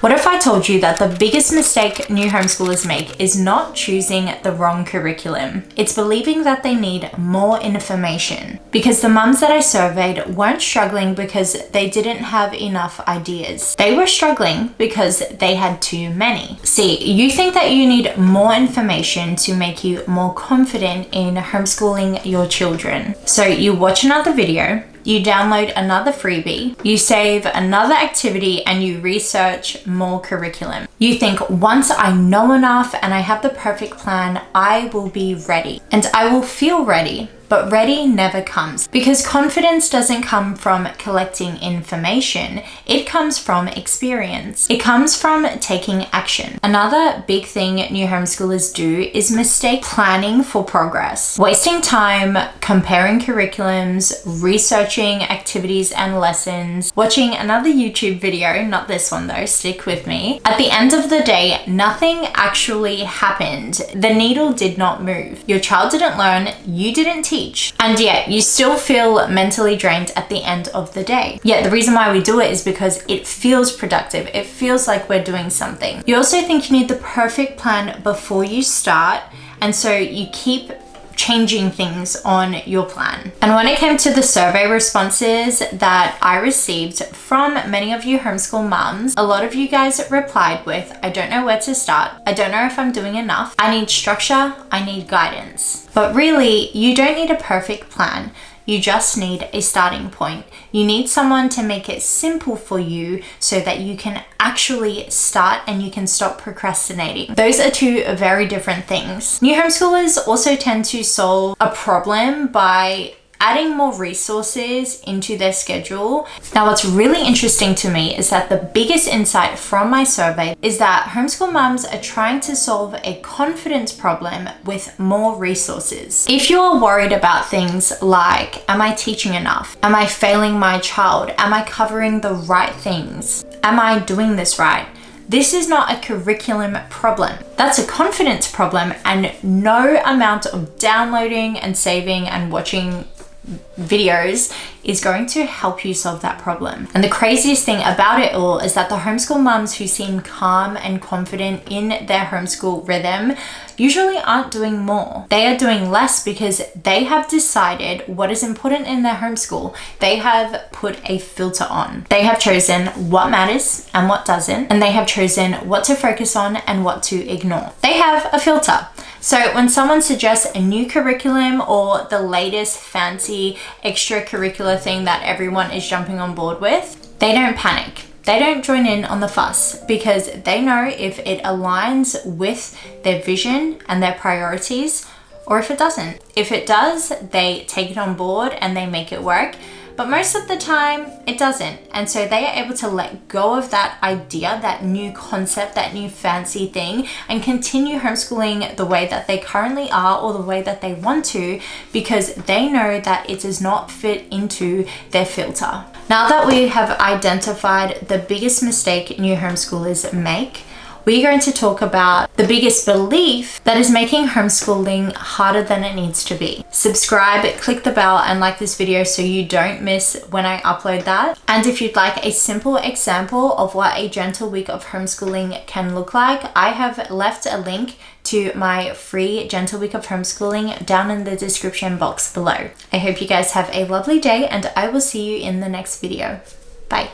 What if I told you that the biggest mistake new homeschoolers make is not choosing the wrong curriculum? It's believing that they need more information. Because the mums that I surveyed weren't struggling because they didn't have enough ideas. They were struggling because they had too many. See, you think that you need more information to make you more confident in homeschooling your children. So you watch another video, you download another freebie, you save another activity, and you research more curriculum. You think, once I know enough and I have the perfect plan, I will be ready and I will feel ready. But ready never comes, because confidence doesn't come from collecting information. It comes from experience. It comes from taking action. Another big thing new homeschoolers do is mistake planning for progress. Wasting time comparing curriculums, researching activities and lessons, watching another YouTube video, not this one though, stick with me. At the end of the day, nothing actually happened. The needle did not move. Your child didn't learn, you didn't teach. And yet you still feel mentally drained at the end of the day. Yet the reason why we do it is because it feels productive. It feels like we're doing something. You also think you need the perfect plan before you start, and so you keep changing things on your plan. And when it came to the survey responses that I received from many of you homeschool mums, a lot of you guys replied with, I don't know where to start. I don't know if I'm doing enough. I need structure. I need guidance. But really, you don't need a perfect plan. You just need a starting point. You need someone to make it simple for you so that you can actually start and you can stop procrastinating. Those are two very different things. New homeschoolers also tend to solve a problem by adding more resources into their schedule. Now, what's really interesting to me is that the biggest insight from my survey is that homeschool mums are trying to solve a confidence problem with more resources. If you are worried about things like, am I teaching enough? Am I failing my child? Am I covering the right things? Am I doing this right? This is not a curriculum problem. That's a confidence problem, and no amount of downloading and saving and watching videos is going to help you solve that problem. And the craziest thing about it all is that the homeschool mums who seem calm and confident in their homeschool rhythm usually aren't doing more. They are doing less because they have decided what is important in their homeschool. They have put a filter on. They have chosen what matters and what doesn't, and they have chosen what to focus on and what to ignore. They have a filter. So when someone suggests a new curriculum or the latest fancy extracurricular thing that everyone is jumping on board with, they don't panic. They don't join in on the fuss because they know if it aligns with their vision and their priorities or if it doesn't. If it does, they take it on board and they make it work. But most of the time, it doesn't. And so they are able to let go of that idea, that new concept, that new fancy thing, and continue homeschooling the way that they currently are or the way that they want to, because they know that it does not fit into their filter. Now that we have identified the biggest mistake new homeschoolers make, we're going to talk about the biggest belief that is making homeschooling harder than it needs to be. Subscribe, click the bell, and like this video so you don't miss when I upload that. And if you'd like a simple example of what a gentle week of homeschooling can look like, I have left a link to my free gentle week of homeschooling down in the description box below. I hope you guys have a lovely day, and I will see you in the next video. Bye.